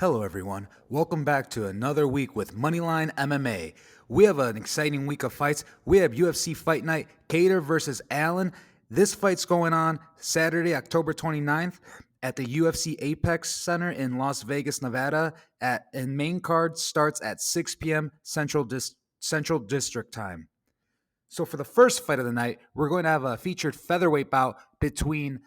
Hello, everyone. Welcome back to another week with Moneyline MMA. We have an exciting week of fights. We have UFC Fight Night, Kattar versus Allen. This fight's going on Saturday, October 29th at the UFC Apex Center in Las Vegas, Nevada. And main card starts at 6 p.m. Central District time. So for the first fight of the night, we're going to have a featured featherweight bout between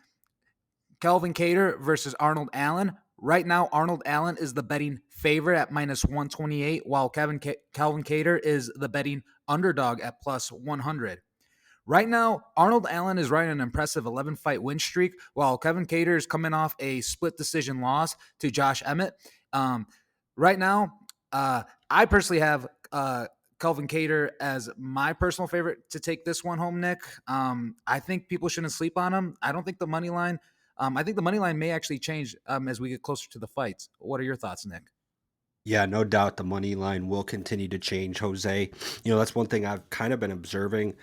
Calvin Kattar versus Arnold Allen. Right now, Arnold Allen is the betting favorite at minus 128, while Calvin Kattar is the betting underdog at plus 100. Right now, Arnold Allen is riding an impressive 11-fight win streak, while Kevin Kattar is coming off a split decision loss to Josh Emmett. Right now, I personally have Calvin Kattar as my personal favorite to take this one home, Nick. I think people shouldn't sleep on him. I don't think the money line. I think the money line may actually change as we get closer to the fights. What are your thoughts, Nick? Yeah, no doubt the money line will continue to change, Jose. That's one thing I've kind of been observing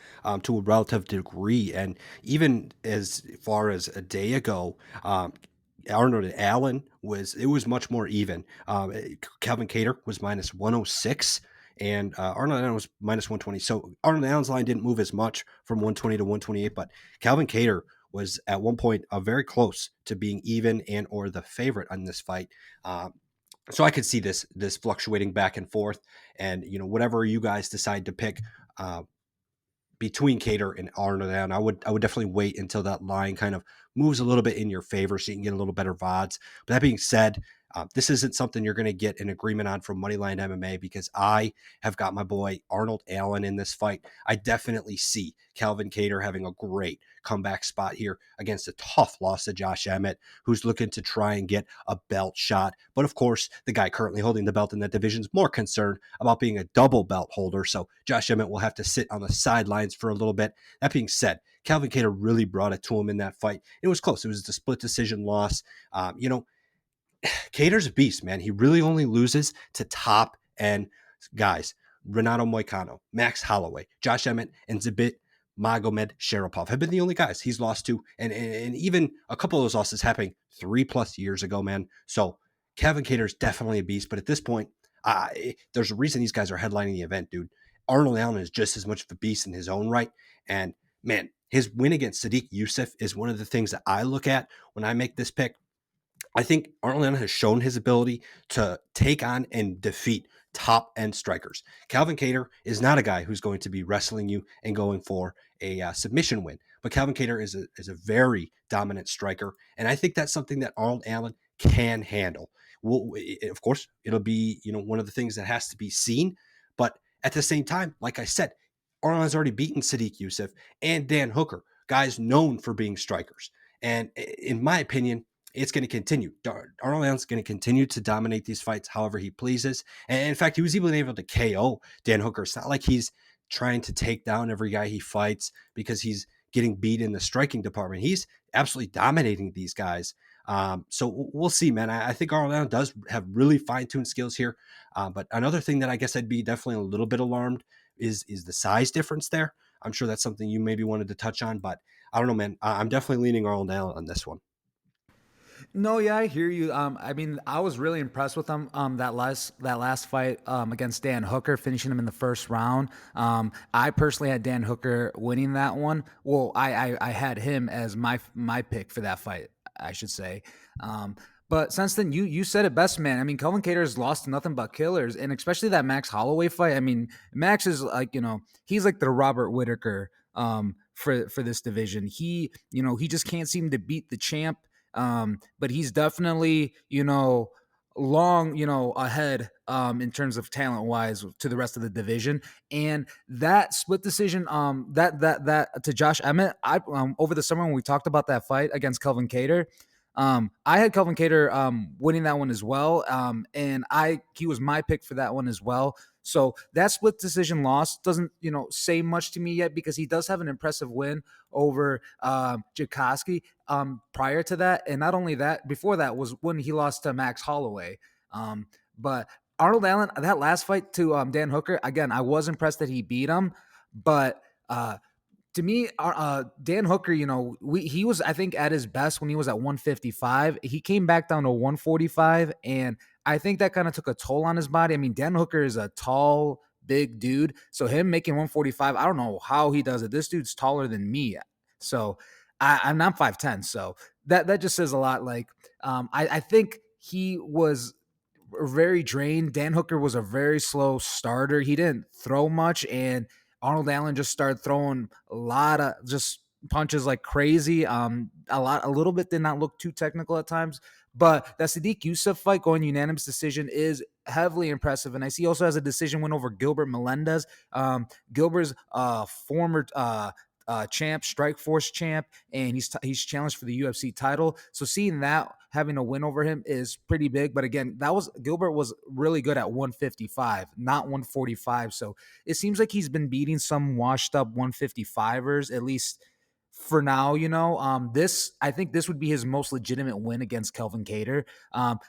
to a relative degree. And even as far as a day ago, Arnold and Allen it was much more even. Calvin Cater was minus 106 and Arnold Allen was minus 120. So Arnold Allen's line didn't move as much from 120 to 128, but Calvin Cater was at one point very close to being even and or the favorite on this fight. So I could see this fluctuating back and forth, and whatever you guys decide to pick uh, between Cater and Arnold, and I would definitely wait until that line kind of moves a little bit in your favor, so you can get a little better VODs. But that being said, this isn't something you're going to get an agreement on from Moneyline MMA because I have got my boy Arnold Allen in this fight. I definitely see Calvin Cater having a great comeback spot here against a tough loss to Josh Emmett, who's looking to try and get a belt shot. But of course, the guy currently holding the belt in that division is more concerned about being a double belt holder. So Josh Emmett will have to sit on the sidelines for a little bit. That being said, Calvin Cater really brought it to him in that fight. It was close. It was a split decision loss. Cater's a beast, man. He really only loses to top end guys. Renato Moicano, Max Holloway, Josh Emmett, and Zabit Magomed Sharapov have been the only guys he's lost to. And even a couple of those losses happening 3+ years ago, man. So Kevin Cater is definitely a beast. But at this point, there's a reason these guys are headlining the event, dude. Arnold Allen is just as much of a beast in his own right. And man, his win against Sadiq Youssef is one of the things that I look at when I make this pick. I think Arnold Allen has shown his ability to take on and defeat top end strikers. Calvin Cater is not a guy who's going to be wrestling you and going for a submission win, but Calvin Cater is a very dominant striker, and I think that's something that Arnold Allen can handle. Well, of course, it'll be one of the things that has to be seen, but at the same time, like I said, Arnold has already beaten Sadiq Youssef and Dan Hooker, guys known for being strikers, and in my opinion it's going to continue. Arnold Allen's going to continue to dominate these fights however he pleases. And in fact, he was even able to KO Dan Hooker. It's not like he's trying to take down every guy he fights because he's getting beat in the striking department. He's absolutely dominating these guys. So we'll see, man. I think Arnold Allen does have really fine-tuned skills here. But another thing that I guess I'd be definitely a little bit alarmed is the size difference there. I'm sure that's something you maybe wanted to touch on, but I don't know, man. I'm definitely leaning Arnold Allen on this one. No, yeah, I hear you. I mean, I was really impressed with him. That last fight against Dan Hooker, finishing him in the first round. I personally had Dan Hooker winning that one. Well, I had him as my pick for that fight, I should say. But since then, you said it best, man. I mean, Kelvin Cater has lost to nothing but killers, and especially that Max Holloway fight. I mean, Max is like he's like the Robert Whitaker for this division. He just can't seem to beat the champ. But he's definitely, long, ahead in terms of talent wise to the rest of the division. And that split decision, that to Josh Emmett, I over the summer when we talked about that fight against Kelvin Cater, I had Kelvin Cater winning that one as well. And he was my pick for that one as well. So that split decision loss doesn't, say much to me yet because he does have an impressive win over Jakoski prior to that. And not only that, before that was when he lost to Max Holloway. But Arnold Allen, that last fight to Dan Hooker, again, I was impressed that he beat him. But to me, Dan Hooker, he was, I think, at his best when he was at 155. He came back down to 145, and I think that kind of took a toll on his body. I mean, Dan Hooker is a tall, big dude. So him making 145, I don't know how he does it. This dude's taller than me. So I'm not 5'10. So that just says a lot. Like, I think he was very drained. Dan Hooker was a very slow starter. He didn't throw much, and Arnold Allen just started throwing a lot of just punches like crazy. A little bit did not look too technical at times, but that Sadiq Youssef fight going unanimous decision is heavily impressive. And I see also has a decision win over Gilbert Melendez. Gilbert's former champ, Strike Force champ, and he's challenged for the UFC title. So seeing that having a win over him is pretty big. But again, that was Gilbert was really good at 155, not 145. So it seems like he's been beating some washed up 155ers at least for now. This I think this would be his most legitimate win against Kelvin Cater.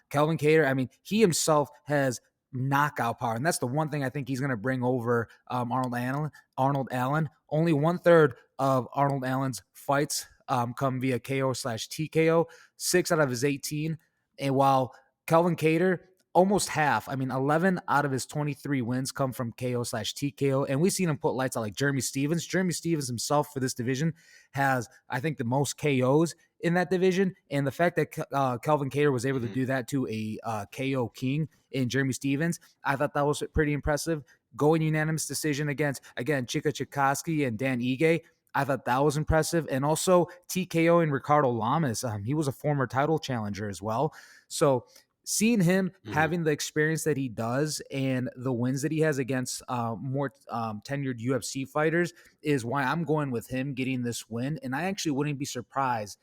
Kelvin Cater, I mean, he himself has knockout power, and that's the one thing I think he's going to bring over Arnold Allen. Only 1/3 of Arnold Allen's fights come via KO/TKO. 6 out of his 18, and while Kelvin Cater almost half. I mean, 11 out of his 23 wins come from KO/TKO. And we've seen him put lights out like Jeremy Stevens. Jeremy Stevens himself for this division has, I think, the most KOs in that division. And the fact that Kelvin Cater was able to Mhm. do that to a KO king in Jeremy Stevens, I thought that was pretty impressive. Going unanimous decision against, again, Chika Chikoski and Dan Ige. I thought that was impressive. And also TKO and Ricardo Lamas. He was a former title challenger as well. So seeing him Mhm. having the experience that he does and the wins that he has against more tenured UFC fighters is why I'm going with him getting this win. And I actually wouldn't be surprised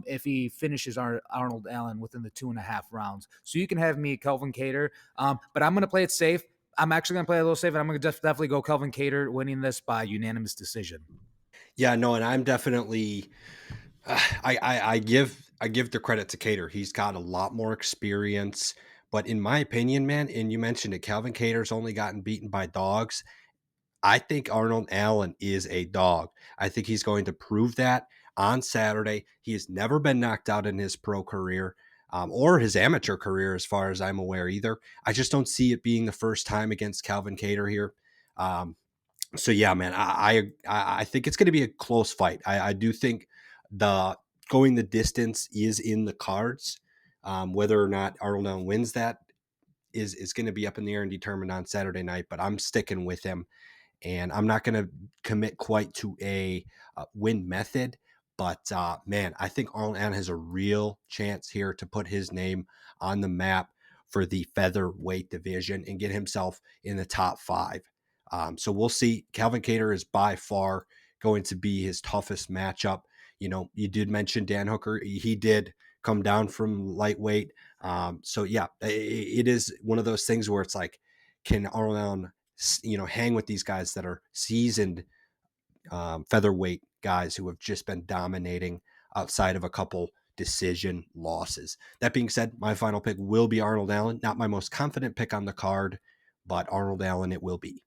if he finishes Arnold Allen within the 2.5 rounds. So you can have me, Kelvin Cater, but I'm going to play it safe. I'm actually going to play a little safe, and I'm going to definitely go Kelvin Cater winning this by unanimous decision. Yeah, no, and I'm definitely I give the credit to Cater. He's got a lot more experience, but in my opinion, man, and you mentioned it, Calvin Cater's only gotten beaten by dogs. I think Arnold Allen is a dog. I think he's going to prove that on Saturday. He has never been knocked out in his pro career or his amateur career, as far as I'm aware, either. I just don't see it being the first time against Calvin Cater here. Um, so yeah, man, I think it's going to be a close fight. I do think the going the distance is in the cards. Whether or not Arnold Allen wins that is going to be up in the air and determined on Saturday night. But I'm sticking with him, and I'm not going to commit quite to a win method. But man, I think Arnold Allen has a real chance here to put his name on the map for the featherweight division and get himself in the top five. So we'll see. Calvin Cater is by far going to be his toughest matchup. You know, you did mention Dan Hooker. He did come down from lightweight. So yeah, it is one of those things where it's like, can Arnold Allen, hang with these guys that are seasoned featherweight guys who have just been dominating outside of a couple decision losses. That being said, my final pick will be Arnold Allen. Not my most confident pick on the card, but Arnold Allen it will be.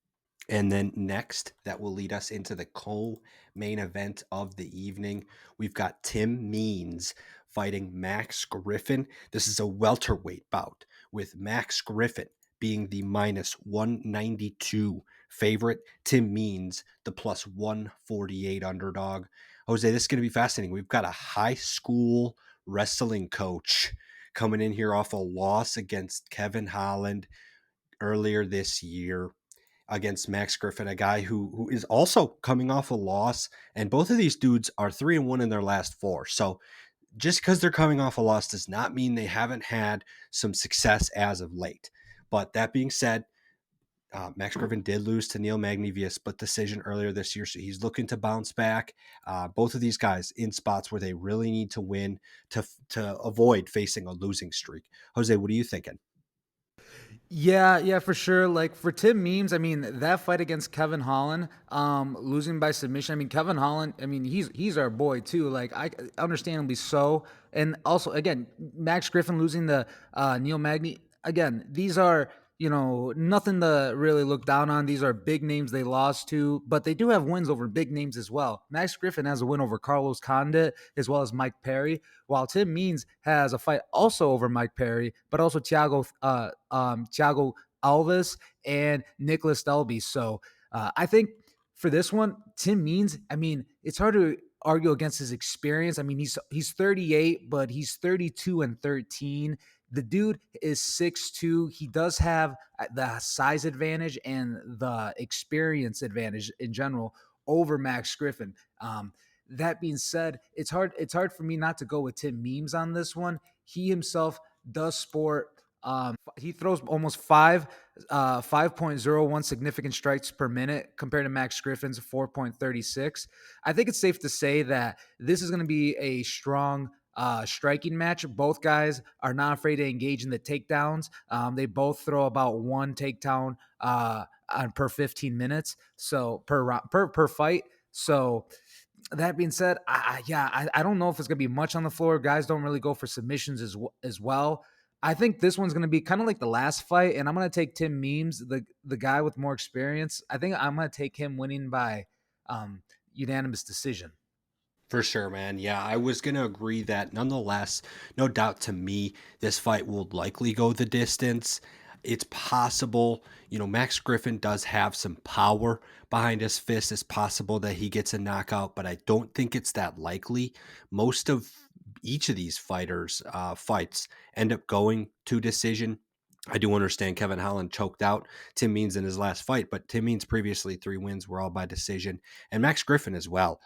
And then next, that will lead us into the co-main event of the evening. We've got Tim Means fighting Max Griffin. This is a welterweight bout with Max Griffin being the minus 192 favorite. Tim Means the plus 148 underdog. Jose, this is going to be fascinating. We've got a high school wrestling coach coming in here off a loss against Kevin Holland earlier this year against Max Griffin, a guy who is also coming off a loss. And both of these dudes are 3-1 in their last four. So just because they're coming off a loss does not mean they haven't had some success as of late. But that being said, Max Griffin did lose to Neil Magny via split decision earlier this year, so he's looking to bounce back. Both of these guys in spots where they really need to win to avoid facing a losing streak. Jose, what are you thinking? Yeah, for sure. Like for Tim Memes, I mean that fight against Kevin Holland, losing by submission. I mean Kevin Holland, I mean he's our boy too. Like I understandably so, and also again Max Griffin losing the Neil Magny. Again, these are nothing to really look down on. These are big names they lost to, but they do have wins over big names as well. Max Griffin has a win over Carlos Condit as well as Mike Perry, while Tim Means has a fight also over Mike Perry, but also Thiago Alves and Nicholas Delby. So I think for this one, Tim Means, I mean, it's hard to argue against his experience. I mean, he's 38, but he's 32 and 13. The dude is 6'2". He does have the size advantage and the experience advantage in general over Max Griffin. That being said, it's hard for me not to go with Tim Means on this one. He himself does sport. He throws almost 5.01 significant strikes per minute compared to Max Griffin's 4.36. I think it's safe to say that this is going to be a strong striking match. Both guys are not afraid to engage in the takedowns. They both throw about one takedown on per 15 minutes, so per fight. So that being said, I don't know if it's gonna be much on the floor. Guys don't really go for submissions as well. I think this one's gonna be kind of like the last fight, and I'm gonna take Tim Means, the guy with more experience. I think I'm gonna take him winning by unanimous decision. For sure, man. Yeah, I was going to agree that nonetheless, no doubt to me, this fight will likely go the distance. It's possible, Max Griffin does have some power behind his fist. It's possible that he gets a knockout, but I don't think it's that likely. Most of each of these fighters' fights end up going to decision. I do understand Kevin Holland choked out Tim Means in his last fight, but Tim Means previously 3 wins were all by decision, and Max Griffin as well.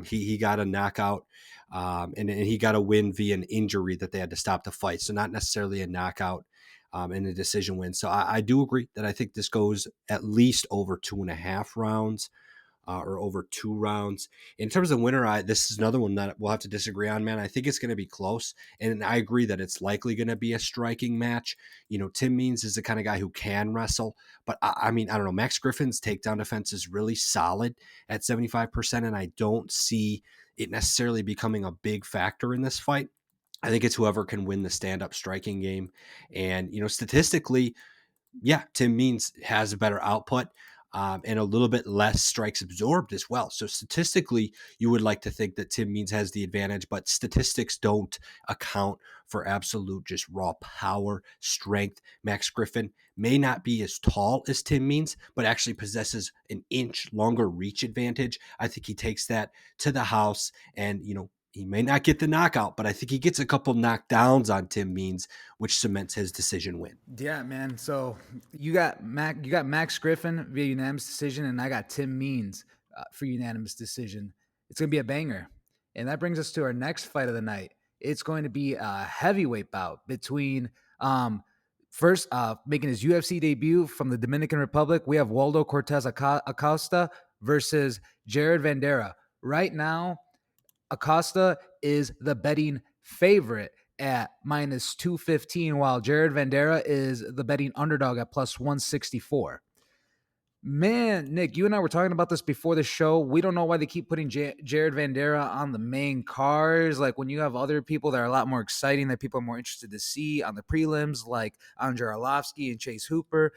He got a knockout, and he got a win via an injury that they had to stop the fight. So not necessarily a knockout and a decision win. So I do agree that I think this goes at least over 2.5 rounds. Or over 2 rounds. In terms of winner, this is another one that we'll have to disagree on, man. I think it's going to be close, and I agree that it's likely going to be a striking match. Tim Means is the kind of guy who can wrestle, but I mean, I don't know. Max Griffin's takedown defense is really solid at 75%, and I don't see it necessarily becoming a big factor in this fight. I think it's whoever can win the stand-up striking game, and statistically, yeah, Tim Means has a better output and a little bit less strikes absorbed as well. So statistically, you would like to think that Tim Means has the advantage, but statistics don't account for absolute just raw power, strength. Max Griffin may not be as tall as Tim Means, but actually possesses an inch longer reach advantage. I think he takes that to the house, and he may not get the knockout, but I think he gets a couple knockdowns on Tim Means, which cements his decision win. Yeah, man. So you got Max Griffin via unanimous decision, and I got Tim Means for unanimous decision. It's gonna be a banger, and that brings us to our next fight of the night. It's going to be a heavyweight bout between first making his UFC debut from the Dominican Republic. We have Waldo Cortez Acosta versus Jared Vandera. Right now, Acosta is the betting favorite at minus 215, while Jared Vandera is the betting underdog at plus 164. Man, Nick, you and I were talking about this before the show. We don't know why they keep putting Jared Vandera on the main cards. Like when you have other people that are a lot more exciting that people are more interested to see on the prelims, like Andrei Arlovsky and Chase Hooper.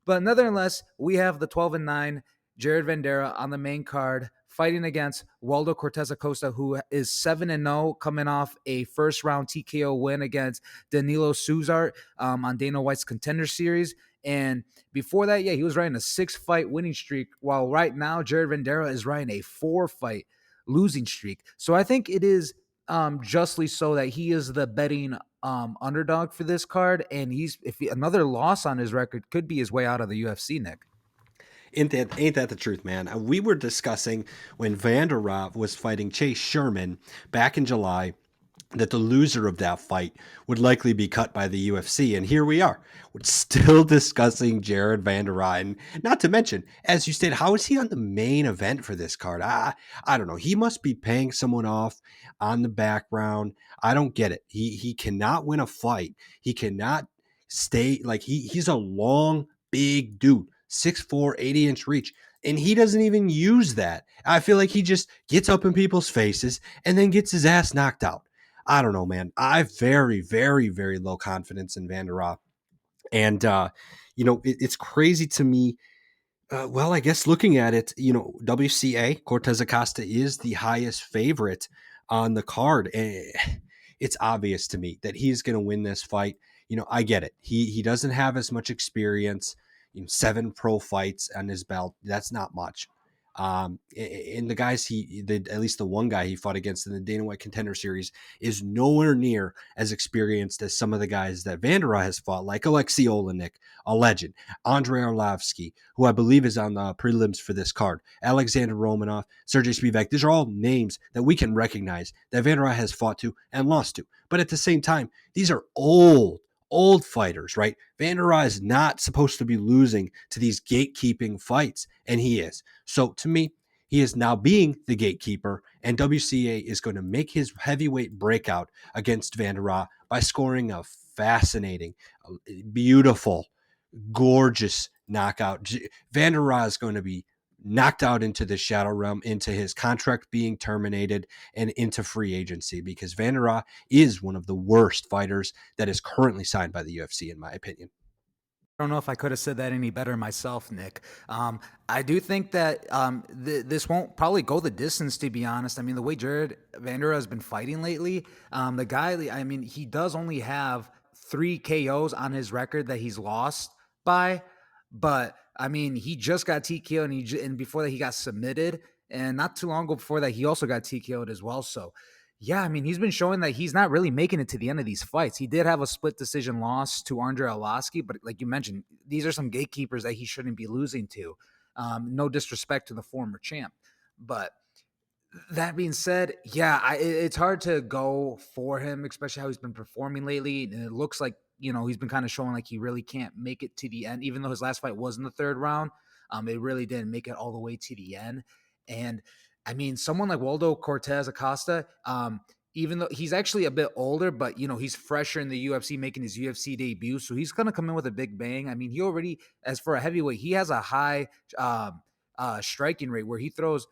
But nonetheless, we have the 12-9 Jared Vandera on the main card fighting against Waldo Cortez Acosta, who is 7-0, coming off a first round TKO win against Danilo Suzart on Dana White's Contender Series. And before that, yeah, he was riding a 6-fight winning streak, while right now Jared Vandera is riding a 4-fight losing streak. So I think it is justly so that he is the betting underdog for this card, and another loss on his record could be his way out of the UFC, Nick. Ain't that the truth, man? We were discussing when Vanderov was fighting Chase Sherman back in July that the loser of that fight would likely be cut by the UFC. And here we are. We're still discussing Jared Vanderov. And not to mention, as you stated, how is he on the main event for this card? I don't know. He must be paying someone off on the background. I don't get it. He cannot win a fight. He cannot stay like he's a long, big dude. 6'4", 80-inch reach. And he doesn't even use that. I feel like he just gets up in people's faces and then gets his ass knocked out. I don't know, man. I have very, very, very low confidence in Vanderhoff And it's crazy to me. Well, I guess looking at it, WCA Cortez Acosta is the highest favorite on the card. It's obvious to me that he's going to win this fight. I get it. He doesn't have as much experience. 7 pro fights on his belt. That's not much. And the guys at least the one guy he fought against in the Dana White Contender Series is nowhere near as experienced as some of the guys that Vandera has fought, like Alexei Olenek, a legend, Andrei Arlovsky, who I believe is on the prelims for this card, Alexander Romanov, Sergey Spivak. These are all names that we can recognize that Vandera has fought to and lost to. But at the same time, these are old fighters, right? Vandera is not supposed to be losing to these gatekeeping fights, and he is. So to me, he is now being the gatekeeper, and WCA is going to make his heavyweight breakout against Vandera by scoring a fascinating, beautiful, gorgeous knockout. Vandera is going to be knocked out into the shadow realm, into his contract being terminated, and into free agency, because Vandera is one of the worst fighters that is currently signed by the UFC, in my opinion. I don't know if I could have said that any better myself, Nick. I do think that this won't probably go the distance, to be honest. I mean, the way Jared Vandera has been fighting lately, the guy, I mean, he does only have 3 KOs on his record that he's lost by. But I mean, he just got TKO, and before that, he got submitted. And not too long ago before that, he also got TKO'd as well. So, yeah, I mean, he's been showing that he's not really making it to the end of these fights. He did have a split decision loss to Andrei Arlovsky, but like you mentioned, these are some gatekeepers that he shouldn't be losing to. No disrespect to the former champ, but that being said, yeah, it's hard to go for him, especially how he's been performing lately. And it looks like, he's been kind of showing like he really can't make it to the end, even though his last fight was in the third round. It really didn't make it all the way to the end. And I mean, someone like Waldo Cortez Acosta, even though he's actually a bit older, but he's fresher in the UFC, making his UFC debut. So he's gonna come in with a big bang. I mean, he already, as for a heavyweight, he has a high striking rate where he throws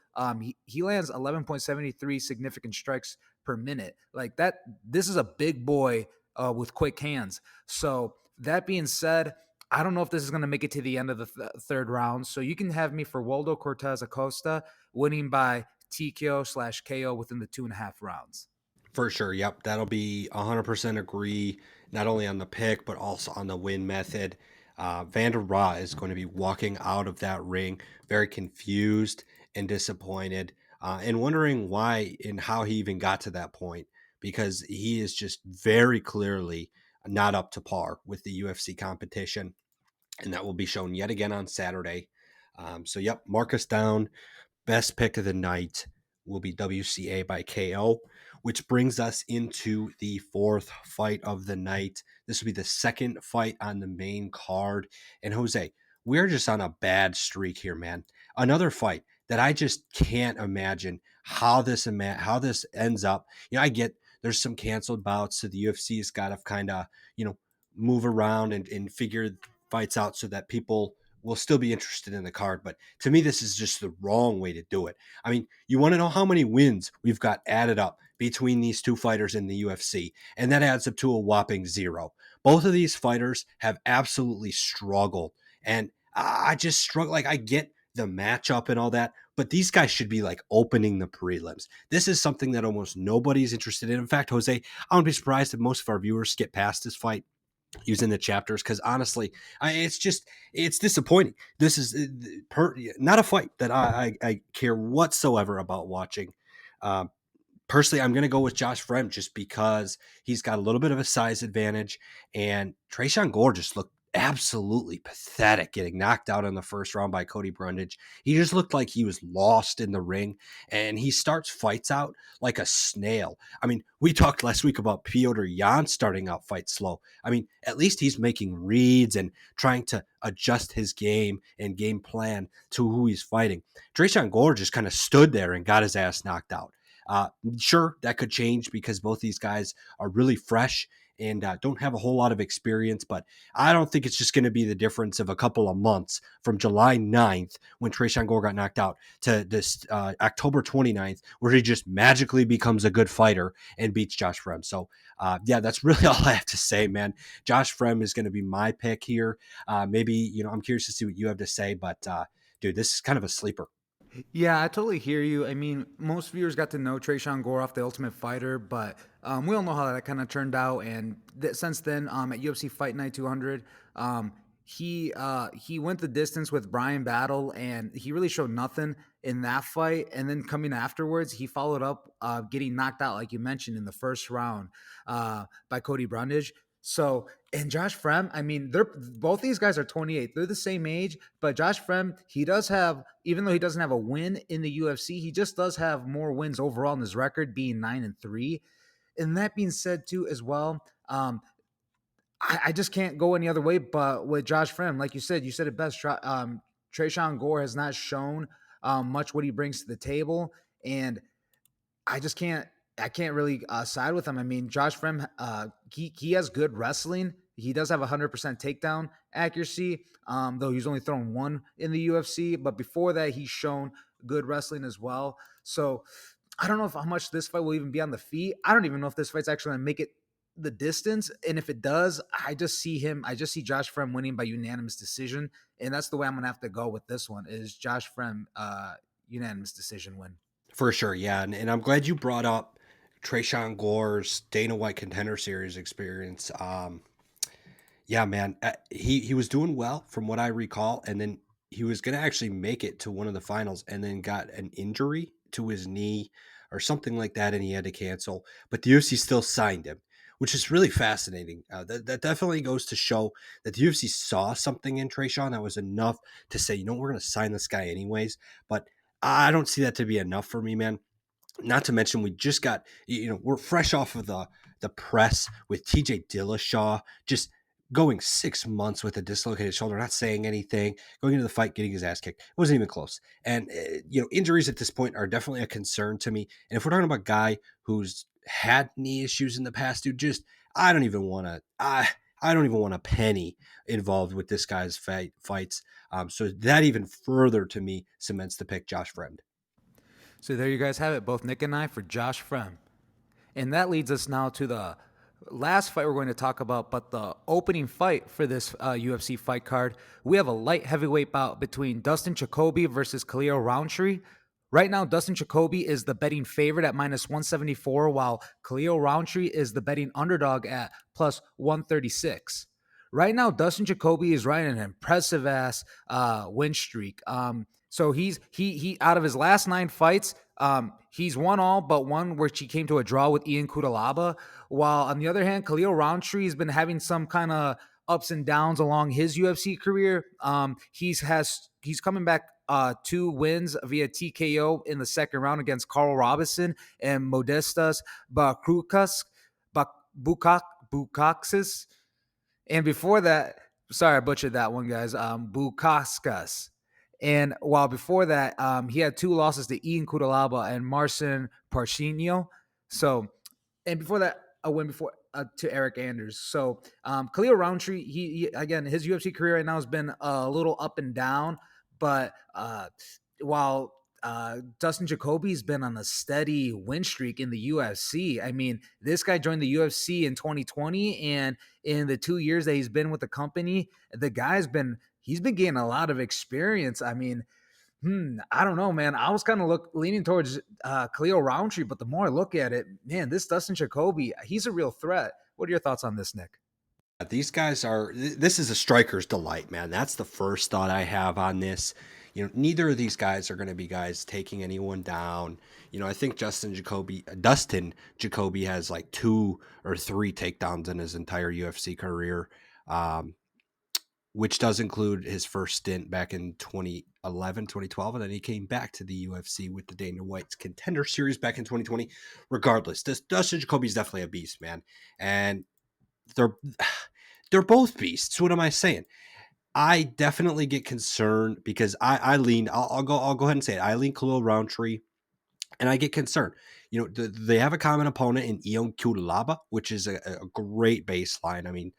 he lands 11.73 significant strikes per minute. Like that, this is a big boy with quick hands. So that being said, I don't know if this is going to make it to the end of the third round. So you can have me for Waldo Cortez Acosta winning by TKO/KO within the 2.5 rounds. For sure. Yep. That'll be 100% agree, not only on the pick, but also on the win method. Vandera is going to be walking out of that ring very confused and disappointed, and wondering why and how he even got to that point, because he is just very clearly not up to par with the UFC competition. And that will be shown yet again on Saturday. Yep, mark us down. Best pick of the night will be WCA by KO, which brings us into the fourth fight of the night. This will be the second fight on the main card. And Jose, we're just on a bad streak here, man. Another fight that I just can't imagine how this ends up. I get there's some canceled bouts, so the UFC's got to kind of move around and figure fights out so that people will still be interested in the card. But to me, this is just the wrong way to do it. I mean, you want to know how many wins we've got added up between these two fighters in the UFC, and that adds up to a whopping 0. Both of these fighters have absolutely struggled, and I just struggle. Like, I get the matchup and all that, but these guys should be like opening the prelims. This is something that almost nobody's interested in. In fact, Jose, I wouldn't be surprised if most of our viewers skip past this fight using the chapters, because honestly, it's disappointing. This is not a fight that I care whatsoever about watching. Um, Personally, I'm going to go with Josh Fremd just because he's got a little bit of a size advantage, and Trayshawn Gore just looked absolutely pathetic, getting knocked out in the first round by Cody Brundage. He just looked like he was lost in the ring, and he starts fights out like a snail. I mean, we talked last week about Piotr Jan starting out fights slow. I mean, at least he's making reads and trying to adjust his game and game plan to who he's fighting. Trayshawn Gore just kind of stood there and got his ass knocked out. Sure, that could change because both these guys are really fresh and don't have a whole lot of experience. But I don't think it's just going to be the difference of a couple of months from July 9th when Trayshawn Gore got knocked out to this October 29th, where he just magically becomes a good fighter and beats Josh Frem. So, yeah, that's really all I have to say, man. Josh Frem is going to be my pick here. Maybe, I'm curious to see what you have to say, but dude, this is kind of a sleeper. Yeah, I totally hear you. I mean, most viewers got to know Trayshawn Gore off The Ultimate Fighter, but we all know how that kind of turned out. And since then, at UFC Fight Night 200, he went the distance with Brian Battle, and he really showed nothing in that fight. And then coming afterwards, he followed up getting knocked out, like you mentioned, in the first round by Cody Brundage. So, and Josh Frem, I mean, they're both these guys are 28. They're the same age, but Josh Frem, he does have, even though he doesn't have a win in the UFC, he just does have more wins overall in his record, being 9-3. And that being said, too, as well, I just can't go any other way. But with Josh Frem, like you said it best. Trayshawn Gore has not shown much what he brings to the table, and I just can't. I can't really side with him. I mean, Josh Frem, he has good wrestling. He does have 100% takedown accuracy, though he's only thrown one in the UFC. But before that, he's shown good wrestling as well. So I don't know if how much this fight will even be on the feet. I don't even know if this fight's actually going to make it the distance. And if it does, I just see him. I just see Josh Frem winning by unanimous decision, and that's the way I'm going to have to go with this one. Is Josh Frem unanimous decision win? For sure, yeah. And I'm glad you brought up Trayshawn Gore's Dana White Contender Series experience. Yeah, man, he was doing well from what I recall, and then he was going to actually make it to one of the finals, and then got an injury to his knee or something like that, and he had to cancel. But the UFC still signed him, which is really fascinating. That definitely goes to show that the UFC saw something in Trayshawn that was enough to say, we're going to sign this guy anyways. But I don't see that to be enough for me, man. Not to mention, we just got, we're fresh off of the press with TJ Dillashaw just going 6 months with a dislocated shoulder, not saying anything, going into the fight, getting his ass kicked. It wasn't even close. And, injuries at this point are definitely a concern to me. And if we're talking about a guy who's had knee issues in the past, dude, I don't even want to, I don't even want a penny involved with this guy's fights. So that even further to me cements the pick Josh Friend. So there you guys have it, both Nick and I for Josh Frem. And that leads us now to the last fight we're going to talk about, but the opening fight for this UFC fight card. We have a light heavyweight bout between Dustin Jacoby versus Khalil Roundtree. Right now, Dustin Jacoby is the betting favorite at minus 174, while Khalil Roundtree is the betting underdog at plus 136. Right now, Dustin Jacoby is riding an impressive ass win streak. So he out of his last 9 fights, he's won all but one, which he came to a draw with Ian Kudalaba. While on the other hand, Khalil Roundtree has been having some kind of ups and downs along his UFC career. He's coming back 2 wins via TKO in the second round against Carl Robinson and Modestas Bakrukas Bukaxis. And before that, sorry, I butchered that one, guys. Bukaskas. And while before that, he had 2 losses to Ian Kudalaba and Marcin Parchinho. So, and before that, a win before to Eric Anders. So, Khalil Roundtree, he again, his UFC career right now has been a little up and down, but while Dustin Jacoby's been on a steady win streak in the UFC. I mean, this guy joined the UFC in 2020, and in the 2 years that he's been with the company, he's been gaining a lot of experience. I mean, I don't know, man. I was kind of leaning towards Khalil Roundtree, but the more I look at it, man, this Dustin Jacoby, he's a real threat. What are your thoughts on this, Nick? These guys this is a striker's delight, man. That's the first thought I have on this. Neither of these guys are going to be guys taking anyone down. I think Dustin Jacoby has like 2 or 3 takedowns in his entire UFC career, which does include his first stint back in 2011, 2012. And then he came back to the UFC with the Dana White's Contender Series back in 2020. Regardless, Dustin Jacoby's definitely a beast, man. And they're they're both beasts. What am I saying? I definitely get concerned because I lean. I'll go ahead and say it. I lean Khalil Roundtree, and I get concerned. they have a common opponent in Ion Cutelaba, which is a great baseline. I mean,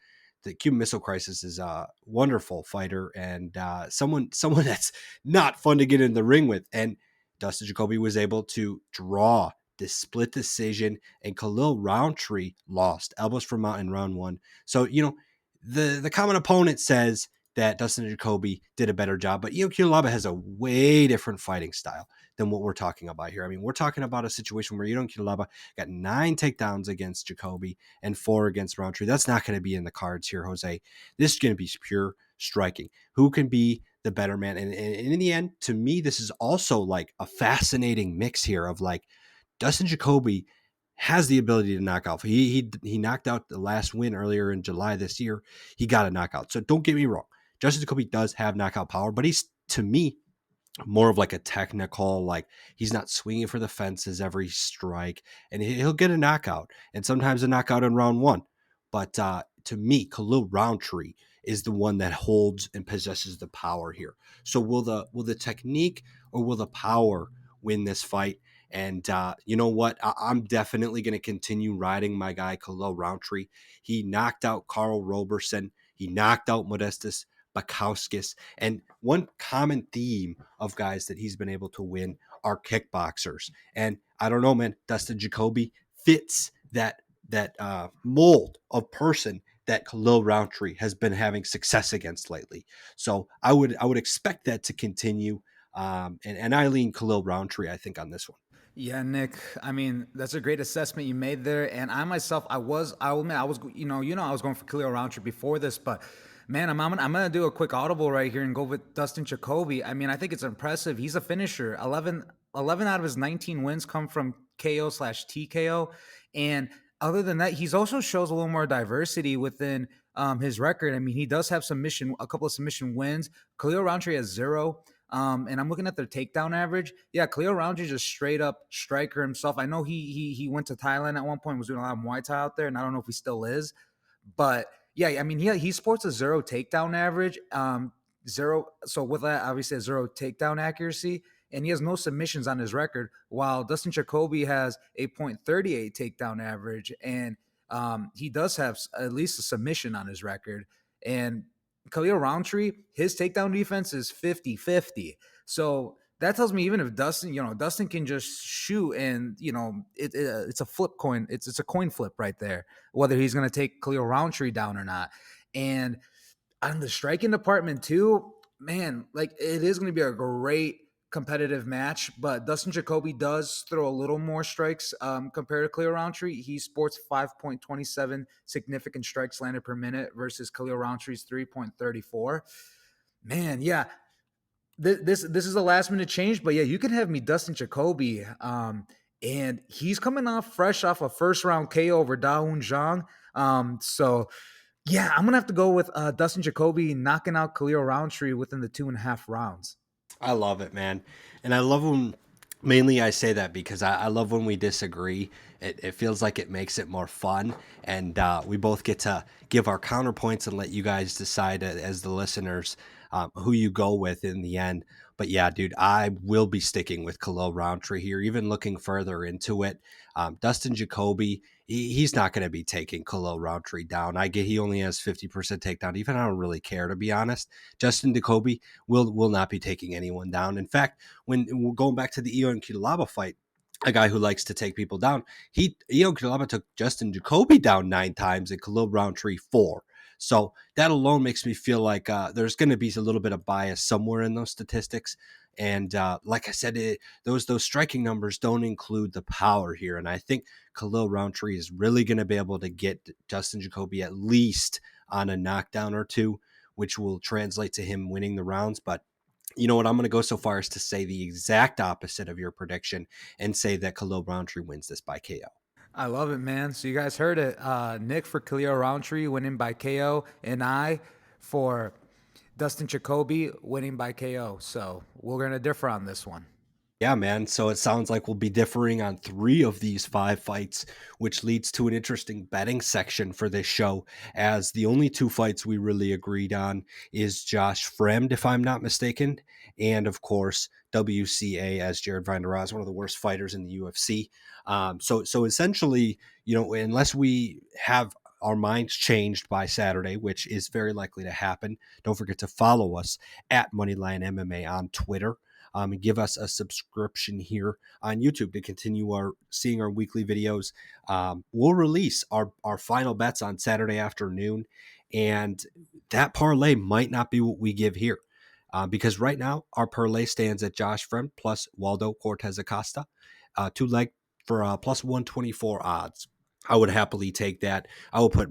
the Cuban Missile Crisis is a wonderful fighter and someone that's not fun to get in the ring with. And Dustin Jacoby was able to draw this split decision, and Khalil Roundtree lost elbows from out in round one. So the common opponent says that Dustin Jacoby did a better job, but Io Cutelaba has a way different fighting style than what we're talking about here. I mean, we're talking about a situation where Io Cutelaba got 9 takedowns against Jacoby and 4 against Roundtree. That's not going to be in the cards here, Jose. This is going to be pure striking. Who can be the better man? And in the end, to me, this is also like a fascinating mix here of like Dustin Jacoby has the ability to knock out. He knocked out the last win earlier in July this year. He got a knockout. So don't get me wrong. Justin Jacoby does have knockout power, but he's, to me, more of like a technical, like he's not swinging for the fences every strike, and he'll get a knockout, and sometimes a knockout in round one. But to me, Khalil Roundtree is the one that holds and possesses the power here. So will the technique or will the power win this fight? And you know what? I'm definitely going to continue riding my guy Khalil Roundtree. He knocked out Carl Roberson. He knocked out Modestus Bakauskis. And one common theme of guys that he's been able to win are kickboxers. And I don't know, man, Dustin Jacoby fits that mold of person that Khalil Roundtree has been having success against lately. So I would expect that to continue. And I lean Khalil Roundtree, I think, on this one. Yeah, Nick. I mean, that's a great assessment you made there. And I myself, I will admit, I was, I was going for Khalil Roundtree before this, but man, I'm gonna do a quick audible right here and go with Dustin Jacoby. I mean, I think it's impressive. He's a finisher. 11 out of his 19 wins come from KO/TKO, and other than that, he's also shows a little more diversity within his record. I mean, he does have a couple of submission wins. Khalil Roundtree has 0. And I'm looking at their takedown average. Yeah, Khalil Roundtree just straight up striker himself. I know he went to Thailand at one point, was doing a lot of Muay Thai out there, and I don't know if he still is. But yeah, I mean, he sports a 0 takedown average. Zero. So with that, obviously a 0 takedown accuracy, and he has no submissions on his record. While Dustin Jacoby has a .38 takedown average, and he does have at least a submission on his record. And Khalil Roundtree, his takedown defense is 50-50. So that tells me even if Dustin can just shoot and, it's a flip coin. It's a coin flip right there, whether he's going to take Khalil Roundtree down or not. And on the striking department too, man, like it is going to be a great competitive match, but Dustin Jacoby does throw a little more strikes compared to Khalil Roundtree. He sports 5.27 significant strikes landed per minute versus Khalil Rountree's 3.34. Man, yeah, this is a last minute change, but yeah, you can have me Dustin Jacoby, and he's coming off fresh off a first round KO over Dawoon Zhang. So yeah, I'm gonna have to go with Dustin Jacoby knocking out Khalil Roundtree within the 2.5 rounds. I love it, man. And I love when, mainly I say that because I love when we disagree. It feels like it makes it more fun. And we both get to give our counterpoints and let you guys decide as the listeners who you go with in the end. But yeah, dude, I will be sticking with Khalil Roundtree here, even looking further into it. Dustin Jacoby, he's not going to be taking Khalil Roundtree down. I get he only has 50% takedown. Even I don't really care, to be honest. Justin Jacoby will not be taking anyone down. In fact, when we're going back to the Ion Cutelaba fight, a guy who likes to take people down, Ion Cutelaba took Justin Jacoby down 9 times and Khalil Roundtree 4. So that alone makes me feel like there's going to be a little bit of bias somewhere in those statistics. And like I said, those striking numbers don't include the power here. And I think Khalil Roundtree is really going to be able to get Justin Jacoby at least on a knockdown or two, which will translate to him winning the rounds. But you know what? I'm going to go so far as to say the exact opposite of your prediction and say that Khalil Roundtree wins this by KO. I love it, man. So you guys heard it. Nick for Khalil Roundtree winning by KO, and I for Dustin Jacoby winning by KO. So we're gonna differ on this one. Yeah, man. So it sounds like we'll be differing on 3 of these 5 fights, which leads to an interesting betting section for this show, as the only 2 fights we really agreed on is Josh Fremd, if I'm not mistaken, and of course, WCA, as Jared Vanderaa, one of the worst fighters in the UFC. So essentially, unless we have our minds changed by Saturday, which is very likely to happen, don't forget to follow us at Moneyline MMA on Twitter, and give us a subscription here on YouTube to continue seeing our weekly videos. We'll release our final bets on Saturday afternoon, and that parlay might not be what we give here. Because right now our parlay stands at Josh Friend plus Waldo Cortez Acosta, 2 leg for plus 124 odds. I would happily take that. I will put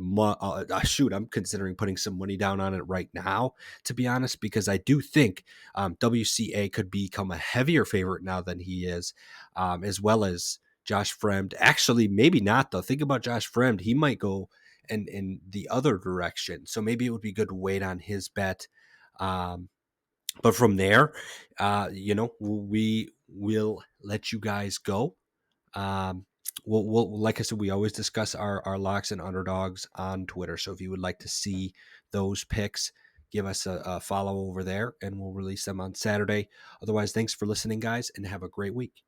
shoot. I'm considering putting some money down on it right now, to be honest, because I do think WCA could become a heavier favorite now than he is, as well as Josh Fremd. Actually, maybe not though. Think about Josh Fremd; he might go in the other direction. So maybe it would be good to wait on his bet. But from there, we will let you guys go. Um, like I said, we always discuss our locks and underdogs on Twitter. So if you would like to see those picks, give us a follow over there, and we'll release them on Saturday. Otherwise, thanks for listening, guys, and have a great week.